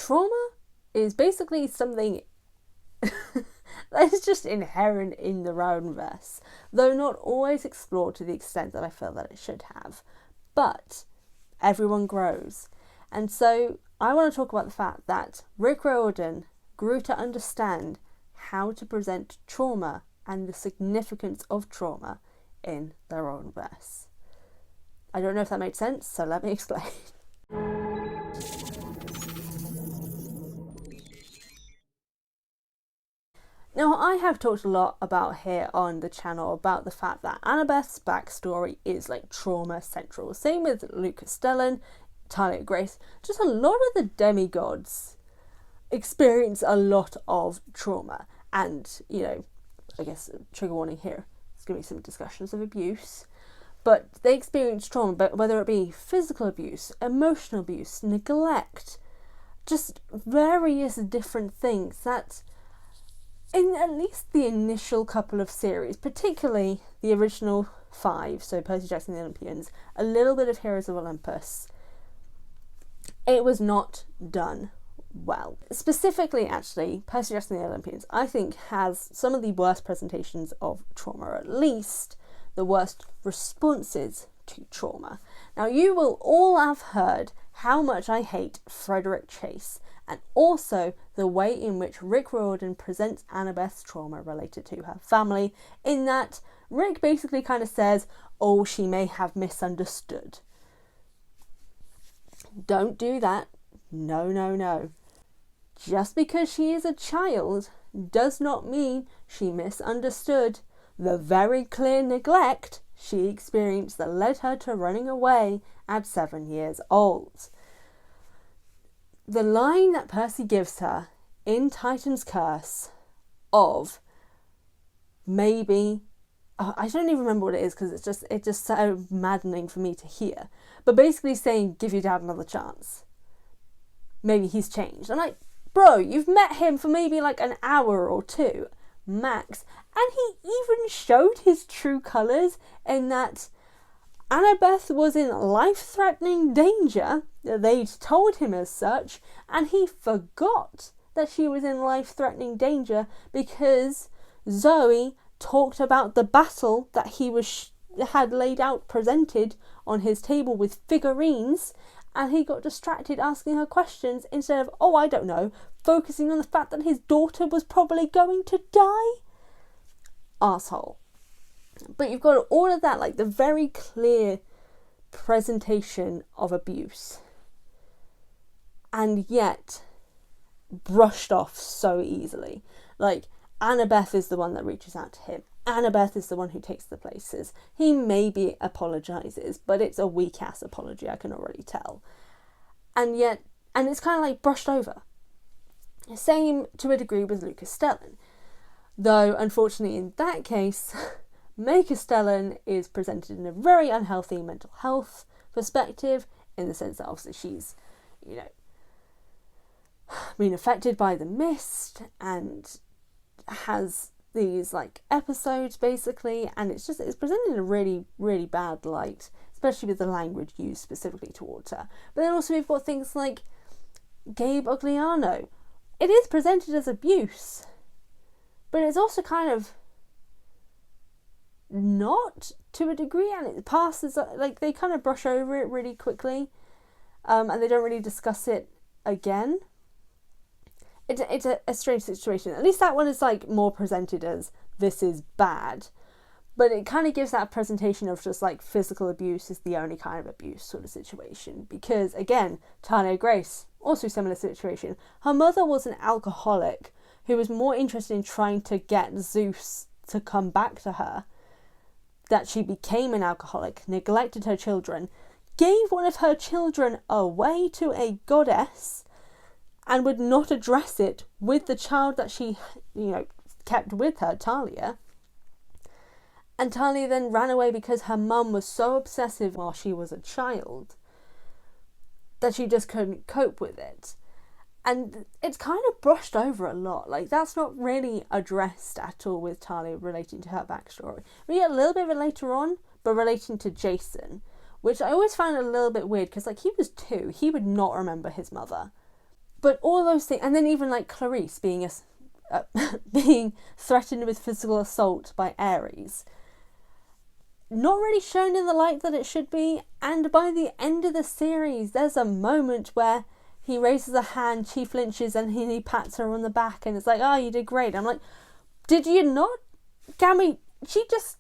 trauma is basically something that is just inherent in the Riordanverse, though not always explored to the extent that I feel that it should have. But everyone grows. And so I want to talk about the fact that Rick Riordan grew to understand how to present trauma and the significance of trauma in the Riordanverse. I don't know if that made sense, so let me explain. Now, I have talked a lot about here on the channel about the fact that Annabeth's backstory is like trauma central. Same with Luke Castellan, Talia Grace. Just a lot of the demigods experience a lot of trauma. And, you know, I guess trigger warning here, there's going to be some discussions of abuse. But they experience trauma, but whether it be physical abuse, emotional abuse, neglect, just various different things that in at least the initial couple of series, particularly the original 5, so Percy Jackson and the Olympians, a little bit of Heroes of Olympus, it was not done well. Specifically, actually, Percy Jackson and the Olympians, I think, has some of the worst presentations of trauma, or at least the worst responses to trauma. Now, you will all have heard how much I hate Frederick Chase, and also the way in which Rick Riordan presents Annabeth's trauma related to her family, in that Rick basically kind of says, oh, she may have misunderstood. Don't do that. No, no, no. Just because she is a child does not mean she misunderstood the very clear neglect she experienced that led her to running away at 7 years old. The line that Percy gives her in Titan's Curse of maybe, I don't even remember what it is because it's just so maddening for me to hear, but basically saying, give your dad another chance. Maybe he's changed. I'm like, bro, you've met him for maybe like an hour or two max, and he even showed his true colours in that Annabeth was in life-threatening danger. They'd told him as such, and he forgot that she was in life-threatening danger because Zoe talked about the battle that he had laid out, presented on his table with figurines, and he got distracted asking her questions instead of, oh, I don't know, focusing on the fact that his daughter was probably going to die. Arsehole. But you've got all of that, like the very clear presentation of abuse, and yet brushed off so easily. Like, Annabeth is the one that reaches out to him. Annabeth is the one who takes the places. He maybe apologises, but it's a weak-ass apology, I can already tell. And it's kind of like brushed over. Same to a degree with Luke Castellan. Though, unfortunately, in that case, May Castellan is presented in a very unhealthy mental health perspective, in the sense that obviously she's, you know, been affected by the mist and has these like episodes basically, and it's presented in a really, really bad light, especially with the language used specifically towards her. But then also we've got things like Gabe Ugliano. It is presented as abuse, but it's also kind of not, to a degree, and it passes, like they kind of brush over it really quickly, and they don't really discuss it again. It's a strange situation. At least that one is like more presented as this is bad, but it kind of gives that presentation of just like physical abuse is the only kind of abuse sort of situation. Because again, Talia Grace, also similar situation. Her mother was an alcoholic who was more interested in trying to get Zeus to come back to her, that she became an alcoholic, neglected her children, gave one of her children away to a goddess, and would not address it with the child that she, you know, kept with her, Talia. And Talia then ran away because her mum was so obsessive while she was a child that she just couldn't cope with it. And it's kind of brushed over a lot. Like, that's not really addressed at all with Talia relating to her backstory. We get a little bit of it later on, but relating to Jason, which I always found a little bit weird because, like, he was 2. He would not remember his mother. But all those things, and then even like Clarice being being threatened with physical assault by Ares, not really shown in the light that it should be. And by the end of the series, there's a moment where he raises a hand, she flinches, and he pats her on the back, and it's like, oh, you did great. I'm like, did you not? Gammy, she just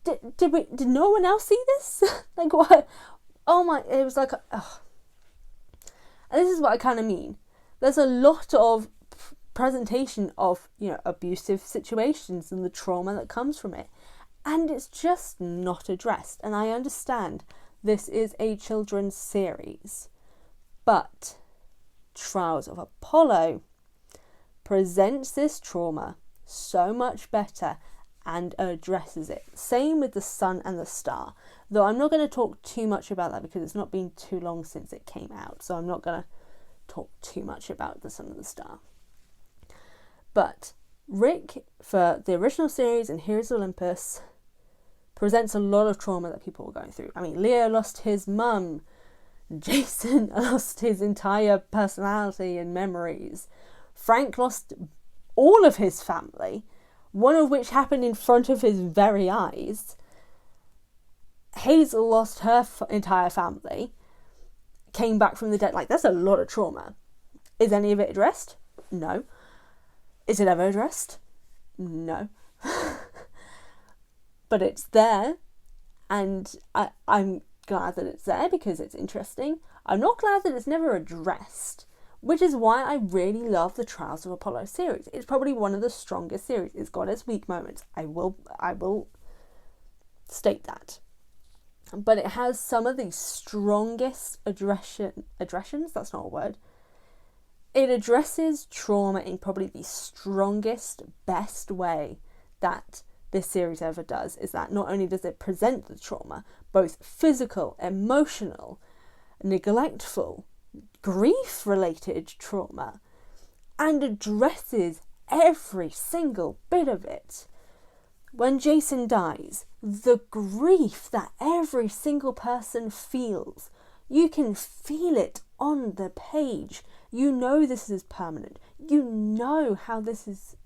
did no one else see this? Like, what? Oh my, it was like, oh. And this is what I kind of mean. There's a lot of presentation of, abusive situations and the trauma that comes from it. And it's just not addressed. And I understand this is a children's series. But Trials of Apollo presents this trauma so much better and addresses it. Same with The Sun and the Star. Though I'm not going to talk too much about that because it's not been too long since it came out. So I'm not going to talk too much about The Sun and the Star. But Rick, for the original series and Heroes of Olympus, presents a lot of trauma that people are going through. I mean, Leo lost his mum. Jason lost his entire personality and memories. Frank lost all of his family, one of which happened in front of his very eyes. Hazel lost her entire family, came back from the dead. Like, that's a lot of trauma. Is any of it addressed? No. Is it ever addressed? No. But it's there, and I'm glad that it's there because it's interesting. I'm not glad that it's never addressed, which is why I really love the Trials of Apollo series. It's probably one of the strongest series. It's got its weak moments. I will state that. But it has some of the strongest addressions, that's not a word. It addresses trauma in probably the strongest, best way that this series ever does. Is that not only does it present the trauma, both physical, emotional, neglectful, grief-related trauma, and addresses every single bit of it. When Jason dies, the grief that every single person feels, you can feel it on the page. You know this is permanent. You know how this is,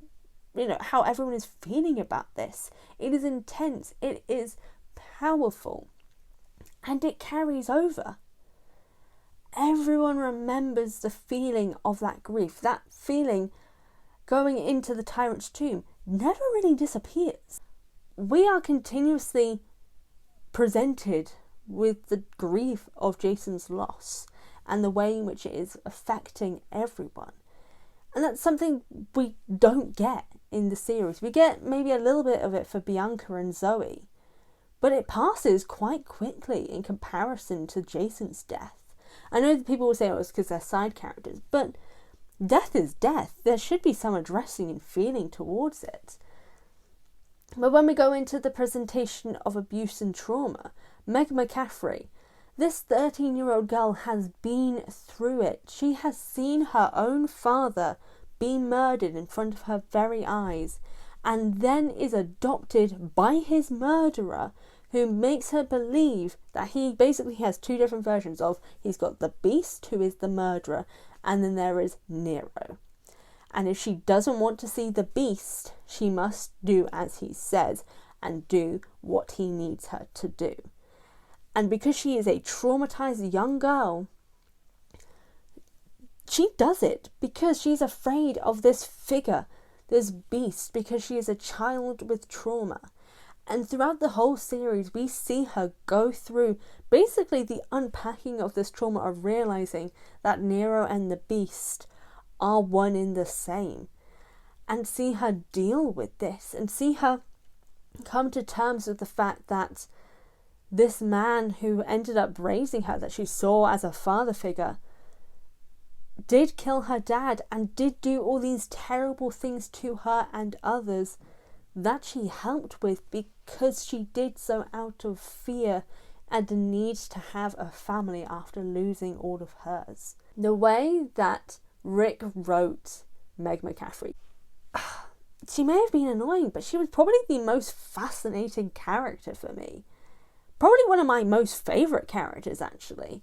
how everyone is feeling about this. It is intense. It is powerful. And it carries over. Everyone remembers the feeling of that grief. That feeling going into the tyrant's tomb never really disappears. We are continuously presented with the grief of Jason's loss and the way in which it is affecting everyone. And that's something we don't get in the series. We get maybe a little bit of it for Bianca and Zoe, but it passes quite quickly in comparison to Jason's death. I know that people will say, it's because they're side characters, but death is death. There should be some addressing and feeling towards it. But when we go into the presentation of abuse and trauma, Meg McCaffrey, this 13-year-old girl has been through it. She has seen her own father be murdered in front of her very eyes, and then is adopted by his murderer, who makes her believe that he basically has two different versions of, he's got the beast, who is the murderer, and then there is Nero. And if she doesn't want to see the beast, she must do as he says and do what he needs her to do. And because she is a traumatized young girl, she does it because she's afraid of this figure, this beast, because she is a child with trauma. And throughout the whole series, we see her go through basically the unpacking of this trauma of realizing that Nero and the beast are one in the same. And see her deal with this and see her come to terms with the fact that this man who ended up raising her, that she saw as a father figure, did kill her dad and did do all these terrible things to her and others that she helped with because she did so out of fear and the need to have a family after losing all of hers. The way that Rick wrote Meg McCaffrey, she may have been annoying, but she was probably the most fascinating character for me. Probably one of my most favourite characters, actually.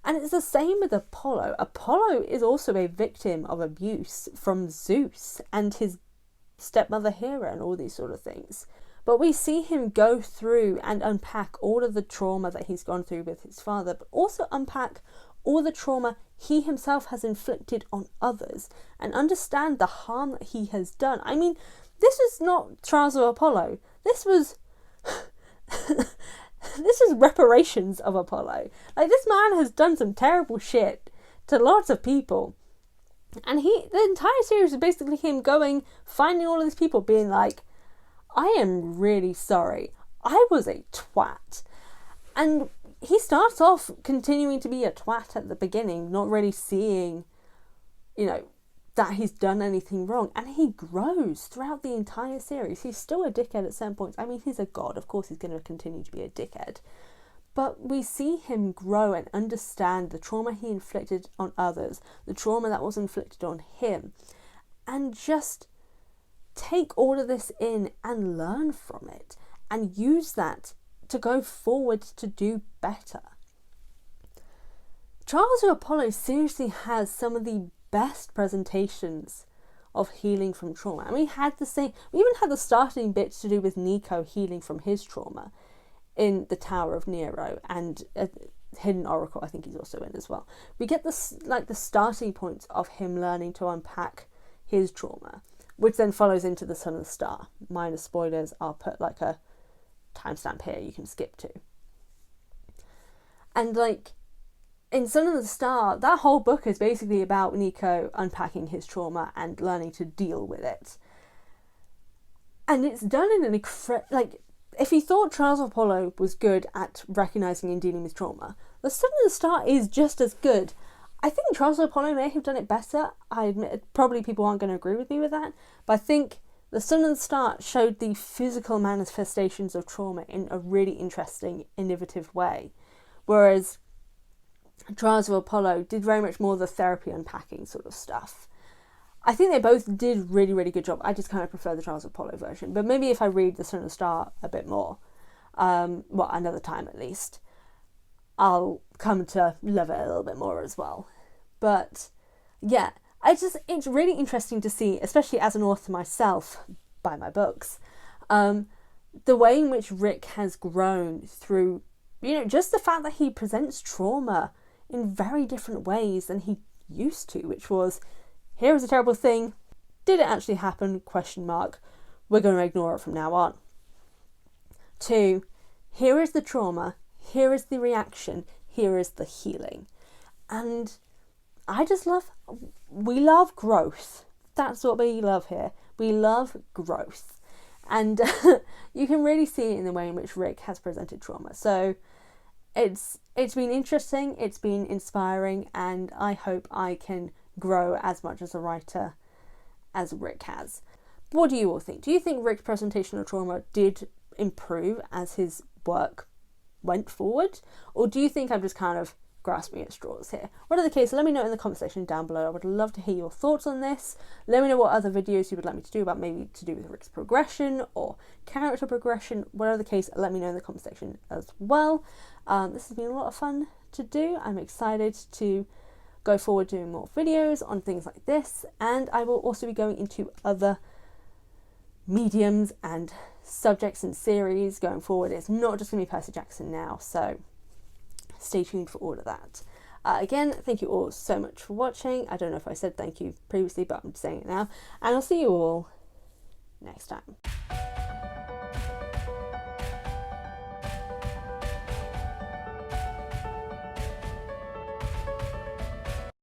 And it's the same with Apollo. Apollo is also a victim of abuse from Zeus and his stepmother Hera and all these sort of things. But we see him go through and unpack all of the trauma that he's gone through with his father, but also unpack all the trauma he himself has inflicted on others and understand the harm that he has done. I mean, this was not Trials of Apollo. This was this is reparations of Apollo. Like, this man has done some terrible shit to lots of people. And the entire series is basically him going, finding all of these people, being like, I am really sorry. I was a twat. And he starts off continuing to be a twat at the beginning, not really seeing, that he's done anything wrong. And he grows throughout the entire series. He's still a dickhead at certain points. I mean, he's a god. Of course he's going to continue to be a dickhead. But we see him grow and understand the trauma he inflicted on others, the trauma that was inflicted on him, and just take all of this in and learn from it and use that to go forward to do better. Trials of Apollo seriously has some of the best presentations of healing from trauma. And we even had the starting bit to do with Nico healing from his trauma in the Tower of Nero, and Hidden Oracle I think he's also in as well. We get the starting points of him learning to unpack his trauma, which then follows into the Son of the Star. Minor spoilers, I'll put like a timestamp here you can skip to. And in Son of the Star, that whole book is basically about Nico unpacking his trauma and learning to deal with it. And it's done in an if you thought Trials of Apollo was good at recognising and dealing with trauma, the Son of the Star is just as good. I think Trials of Apollo may have done it better. I admit, probably people aren't going to agree with me with that, but I think the Son of the Star showed the physical manifestations of trauma in a really interesting, innovative way, whereas Trials of Apollo did very much more the therapy unpacking sort of stuff. I think they both did really, really good job. I just kind of prefer the Trials of Apollo version. But maybe if I read the Son of the Star a bit more, another time at least, I'll come to love it a little bit more as well. But yeah, it's really interesting to see, especially as an author myself, by my books, the way in which Rick has grown through, just the fact that he presents trauma in very different ways than he used to, which was, here is a terrible thing. Did it actually happen? ? We're going to ignore it from now on. 2, here is the trauma. Here is the reaction. Here is the healing. And we love growth. That's what we love here. We love growth. And you can really see it in the way in which Rick has presented trauma. So it's been interesting. It's been inspiring. And I hope I can grow as much as a writer as Rick has. What do you all think? Do you think Rick's presentation of trauma did improve as his work went forward? Or do you think I'm just kind of grasping at straws here? Whatever the case, let me know in the comment section down below. I would love to hear your thoughts on this. Let me know what other videos you would like me to do about, maybe to do with Rick's progression or character progression. Whatever the case, let me know in the comment section as well. This has been a lot of fun to do. I'm excited to go forward doing more videos on things like this, and I will also be going into other mediums and subjects and series going forward. It's not just going to be Percy Jackson now, so stay tuned for all of that. Again, thank you all so much for watching. I don't know if I said thank you previously, but I'm saying it now, and I'll see you all next time.